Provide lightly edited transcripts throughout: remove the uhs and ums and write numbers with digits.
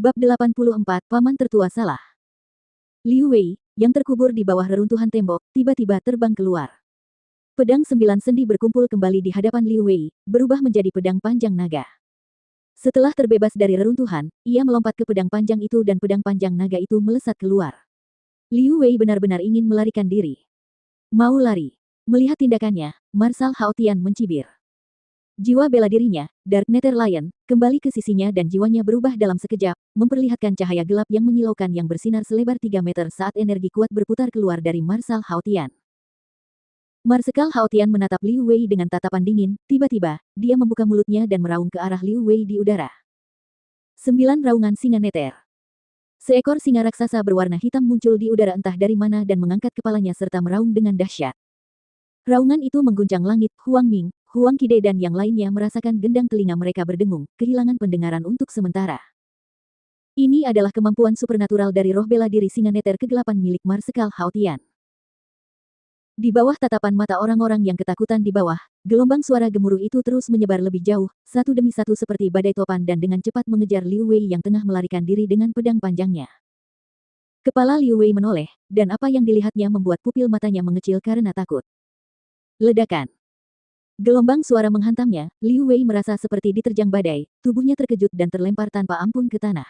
Bab 84, Paman Tertua Salah. Liu Wei, yang terkubur di bawah reruntuhan tembok, tiba-tiba terbang keluar. Pedang 9 sendi berkumpul kembali di hadapan Liu Wei, berubah menjadi pedang panjang naga. Setelah terbebas dari reruntuhan, ia melompat ke pedang panjang itu dan pedang panjang naga itu melesat keluar. Liu Wei benar-benar ingin melarikan diri. Mau lari. Melihat tindakannya, Marshal Hao Tian mencibir. Jiwa bela dirinya, Dark Nether Lion, kembali ke sisinya dan jiwanya berubah dalam sekejap, memperlihatkan cahaya gelap yang menyilaukan yang bersinar selebar 3 meter saat energi kuat berputar keluar dari Marshal Hao Tian. Marsekal Hao Tian menatap Liu Wei dengan tatapan dingin, tiba-tiba, dia membuka mulutnya dan meraung ke arah Liu Wei di udara. 9 raungan singa Nether. Seekor singa raksasa berwarna hitam muncul di udara entah dari mana dan mengangkat kepalanya serta meraung dengan dahsyat. Raungan itu mengguncang langit, Huang Ming, Huang Qide dan yang lainnya merasakan gendang telinga mereka berdengung, kehilangan pendengaran untuk sementara. Ini adalah kemampuan supernatural dari roh bela diri singa Nether kegelapan milik Marsekal Hao Tian. Di bawah tatapan mata orang-orang yang ketakutan di bawah, gelombang suara gemuruh itu terus menyebar lebih jauh, satu demi satu seperti badai topan dan dengan cepat mengejar Liu Wei yang tengah melarikan diri dengan pedang panjangnya. Kepala Liu Wei menoleh, dan apa yang dilihatnya membuat pupil matanya mengecil karena takut. Ledakan. Gelombang suara menghantamnya, Liu Wei merasa seperti diterjang badai, tubuhnya terkejut dan terlempar tanpa ampun ke tanah.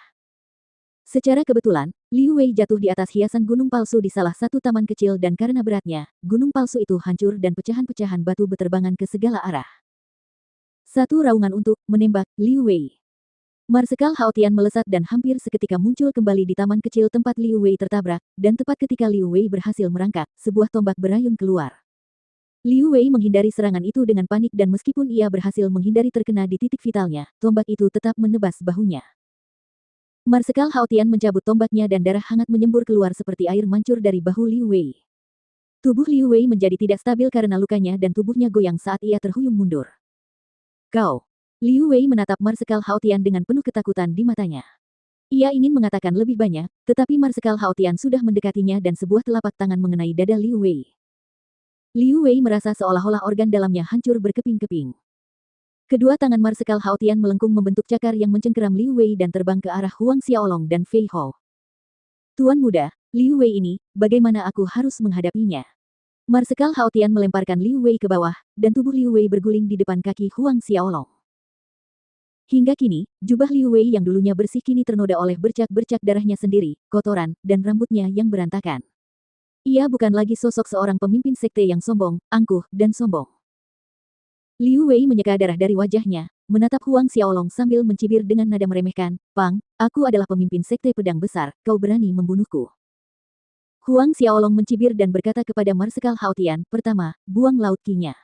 Secara kebetulan, Liu Wei jatuh di atas hiasan gunung palsu di salah satu taman kecil dan karena beratnya, gunung palsu itu hancur dan pecahan-pecahan batu berterbangan ke segala arah. Satu raungan untuk menembak Liu Wei. Marsekal Hao Tian melesat dan hampir seketika muncul kembali di taman kecil tempat Liu Wei tertabrak, dan tepat ketika Liu Wei berhasil merangkak, sebuah tombak berayun keluar. Liu Wei menghindari serangan itu dengan panik dan meskipun ia berhasil menghindari terkena di titik vitalnya, tombak itu tetap menebas bahunya. Marsekal Hao Tian mencabut tombaknya dan darah hangat menyembur keluar seperti air mancur dari bahu Liu Wei. Tubuh Liu Wei menjadi tidak stabil karena lukanya dan tubuhnya goyang saat ia terhuyung mundur. Kau! Liu Wei menatap Marsekal Hao Tian dengan penuh ketakutan di matanya. Ia ingin mengatakan lebih banyak, tetapi Marsekal Hao Tian sudah mendekatinya dan sebuah telapak tangan mengenai dada Liu Wei. Liu Wei merasa seolah-olah organ dalamnya hancur berkeping-keping. Kedua tangan Marsekal Hao Tian melengkung membentuk cakar yang mencengkeram Liu Wei dan terbang ke arah Huang Xiaolong dan Fei Hou. Tuan muda, Liu Wei ini, bagaimana aku harus menghadapinya? Marsekal Hao Tian melemparkan Liu Wei ke bawah, dan tubuh Liu Wei berguling di depan kaki Huang Xiaolong. Hingga kini, jubah Liu Wei yang dulunya bersih kini ternoda oleh bercak-bercak darahnya sendiri, kotoran, dan rambutnya yang berantakan. Ia bukan lagi sosok seorang pemimpin sekte yang sombong, angkuh, dan sombong. Liu Wei menyeka darah dari wajahnya, menatap Huang Xiaolong sambil mencibir dengan nada meremehkan, "Pang, aku adalah pemimpin sekte pedang besar, kau berani membunuhku." Huang Xiaolong mencibir dan berkata kepada Marsekal Hao Tian, "Pertama, buang laut ki-nya."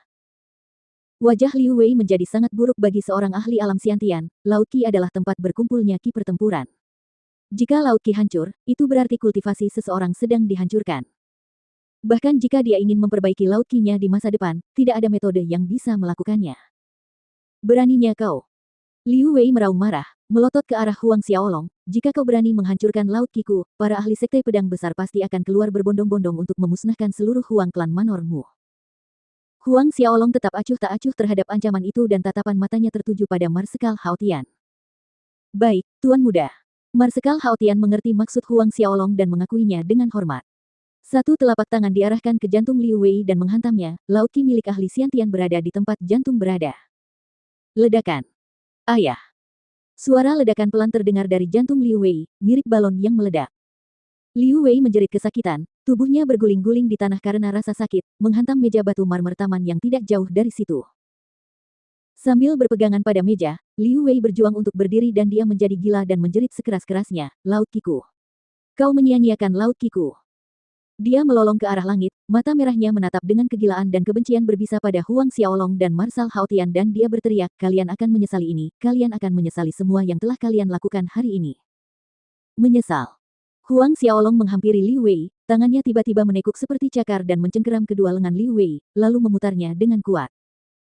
Wajah Liu Wei menjadi sangat buruk bagi seorang ahli alam Xiantian, laut ki adalah tempat berkumpulnya ki pertempuran. Jika laut ki hancur, itu berarti kultivasi seseorang sedang dihancurkan. Bahkan jika dia ingin memperbaiki laut ki-nya di masa depan, tidak ada metode yang bisa melakukannya. Beraninya kau. Liu Wei meraung marah, melotot ke arah Huang Xiaolong, jika kau berani menghancurkan laut kiku, para ahli sekte pedang besar pasti akan keluar berbondong-bondong untuk memusnahkan seluruh Huang klan Manormu. Huang Xiaolong tetap acuh tak acuh terhadap ancaman itu dan tatapan matanya tertuju pada Marsekal Hao Tian. Baik, Tuan Muda. Marsekal Hao Tian mengerti maksud Huang Xiaolong dan mengakuinya dengan hormat. Satu telapak tangan diarahkan ke jantung Liu Wei dan menghantamnya, laut ki milik ahli Xiantian berada di tempat jantung berada. Ledakan. Ayah. Suara ledakan pelan terdengar dari jantung Liu Wei, mirip balon yang meledak. Liu Wei menjerit kesakitan, tubuhnya berguling-guling di tanah karena rasa sakit, menghantam meja batu marmer taman yang tidak jauh dari situ. Sambil berpegangan pada meja, Liu Wei berjuang untuk berdiri dan dia menjadi gila dan menjerit sekeras-kerasnya, "Laut kiku. Kau menyia-nyiakan laut kiku." Dia melolong ke arah langit, mata merahnya menatap dengan kegilaan dan kebencian berbisa pada Huang Xiaolong dan Marshal Hao Tian dan dia berteriak, "Kalian akan menyesali ini, kalian akan menyesali semua yang telah kalian lakukan hari ini." Menyesal. Huang Xiaolong menghampiri Liu Wei, tangannya tiba-tiba menekuk seperti cakar dan mencengkeram kedua lengan Liu Wei, lalu memutarnya dengan kuat.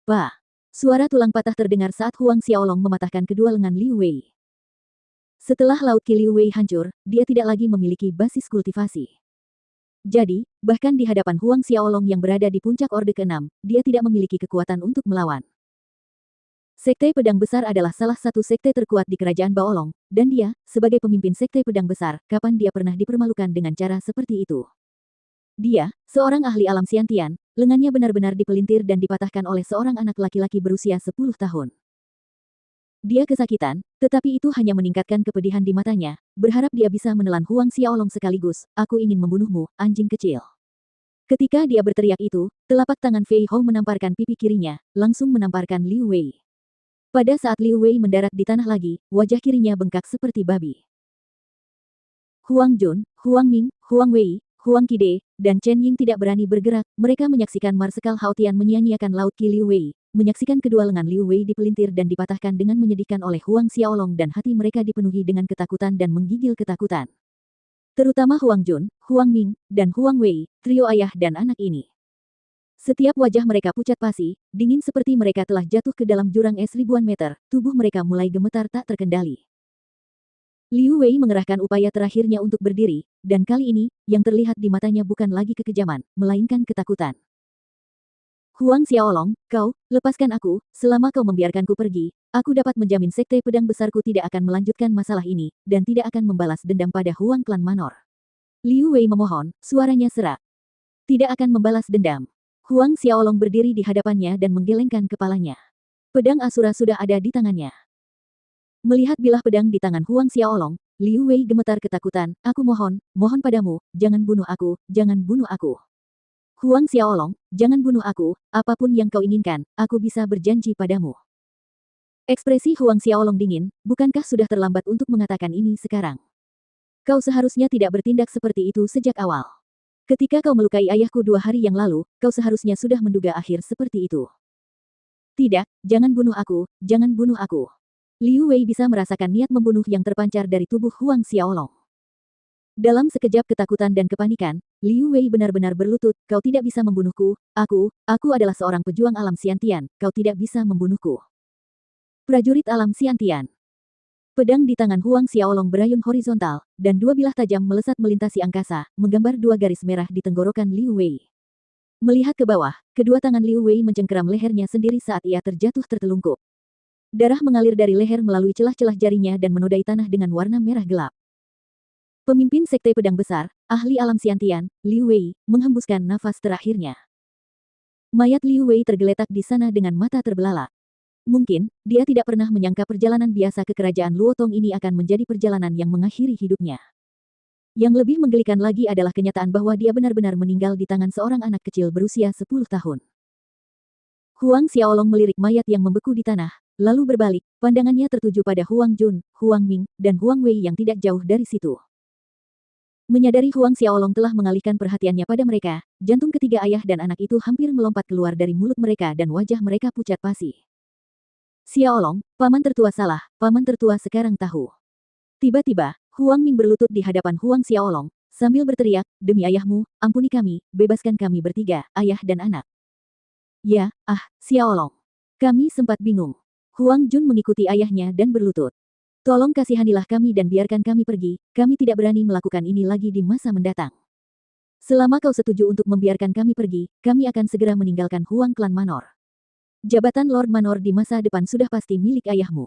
"Bah!" Suara tulang patah terdengar saat Huang Xiaolong mematahkan kedua lengan Liu Wei. Setelah laut ki Liu Wei hancur, dia tidak lagi memiliki basis kultivasi. Jadi, bahkan di hadapan Huang Xiaolong yang berada di puncak Orde ke-6, dia tidak memiliki kekuatan untuk melawan. Sekte Pedang Besar adalah salah satu sekte terkuat di kerajaan Baolong, dan dia, sebagai pemimpin Sekte Pedang Besar, kapan dia pernah dipermalukan dengan cara seperti itu? Dia, seorang ahli alam Xiantian, lengannya benar-benar dipelintir dan dipatahkan oleh seorang anak laki-laki berusia 10 tahun. Dia kesakitan, tetapi itu hanya meningkatkan kepedihan di matanya, berharap dia bisa menelan Huang Xiaolong sekaligus, aku ingin membunuhmu, anjing kecil. Ketika dia berteriak itu, telapak tangan Fei Hou menamparkan pipi kirinya, langsung menamparkan Liu Wei. Pada saat Liu Wei mendarat di tanah lagi, wajah kirinya bengkak seperti babi. Huang Jun, Huang Ming, Huang Wei, Huang Qide, dan Chen Ying tidak berani bergerak, mereka menyaksikan Marsekal Hao Tian menyia-nyiakan laut Qi Liu Wei, menyaksikan kedua lengan Liu Wei dipelintir dan dipatahkan dengan menyedihkan oleh Huang Xiaolong dan hati mereka dipenuhi dengan ketakutan dan menggigil ketakutan. Terutama Huang Jun, Huang Ming, dan Huang Wei, trio ayah dan anak ini. Setiap wajah mereka pucat pasi, dingin seperti mereka telah jatuh ke dalam jurang es ribuan meter, tubuh mereka mulai gemetar tak terkendali. Liu Wei mengerahkan upaya terakhirnya untuk berdiri, dan kali ini, yang terlihat di matanya bukan lagi kekejaman, melainkan ketakutan. Huang Xiaolong, kau, lepaskan aku, selama kau membiarkanku pergi, aku dapat menjamin Sekte Pedang Besarku tidak akan melanjutkan masalah ini, dan tidak akan membalas dendam pada Huang Klan Manor. Liu Wei memohon, suaranya serak. Tidak akan membalas dendam. Huang Xiaolong berdiri di hadapannya dan menggelengkan kepalanya. Pedang Asura sudah ada di tangannya. Melihat bilah pedang di tangan Huang Xiaolong, Liu Wei gemetar ketakutan, aku mohon padamu, jangan bunuh aku, jangan bunuh aku. Huang Xiaolong, jangan bunuh aku, apapun yang kau inginkan, aku bisa berjanji padamu. Ekspresi Huang Xiaolong dingin, bukankah sudah terlambat untuk mengatakan ini sekarang? Kau seharusnya tidak bertindak seperti itu sejak awal. Ketika kau melukai ayahku 2 hari yang lalu, kau seharusnya sudah menduga akhir seperti itu. Tidak, jangan bunuh aku, jangan bunuh aku. Liu Wei bisa merasakan niat membunuh yang terpancar dari tubuh Huang Xiaolong. Dalam sekejap ketakutan dan kepanikan, Liu Wei benar-benar berlutut, kau tidak bisa membunuhku, aku adalah seorang pejuang alam Xiantian, kau tidak bisa membunuhku. Prajurit alam Xiantian. Pedang di tangan Huang Xiaolong berayun horizontal, dan 2 bilah tajam melesat melintasi angkasa, menggambar 2 garis merah di tenggorokan Liu Wei. Melihat ke bawah, kedua tangan Liu Wei mencengkeram lehernya sendiri saat ia terjatuh tertelungkup. Darah mengalir dari leher melalui celah-celah jarinya dan menodai tanah dengan warna merah gelap. Pemimpin Sekte Pedang Besar, ahli alam Xiantian, Liu Wei, menghembuskan nafas terakhirnya. Mayat Liu Wei tergeletak di sana dengan mata terbelalak. Mungkin, dia tidak pernah menyangka perjalanan biasa ke kerajaan Luotong ini akan menjadi perjalanan yang mengakhiri hidupnya. Yang lebih menggelikan lagi adalah kenyataan bahwa dia benar-benar meninggal di tangan seorang anak kecil berusia 10 tahun. Huang Xiaolong melirik mayat yang membeku di tanah, lalu berbalik, pandangannya tertuju pada Huang Jun, Huang Ming, dan Huang Wei yang tidak jauh dari situ. Menyadari Huang Xiaolong telah mengalihkan perhatiannya pada mereka, jantung ketiga ayah dan anak itu hampir melompat keluar dari mulut mereka dan wajah mereka pucat pasi. Xiaolong, paman tertua salah, paman tertua sekarang tahu. Tiba-tiba, Huang Ming berlutut di hadapan Huang Xiaolong, sambil berteriak, demi ayahmu, ampuni kami, bebaskan kami bertiga, ayah dan anak. Ya, Xiaolong. Kami sempat bingung. Huang Jun mengikuti ayahnya dan berlutut. Tolong kasihanilah kami dan biarkan kami pergi, kami tidak berani melakukan ini lagi di masa mendatang. Selama kau setuju untuk membiarkan kami pergi, kami akan segera meninggalkan Huang Klan Manor. Jabatan Lord Manor di masa depan sudah pasti milik ayahmu.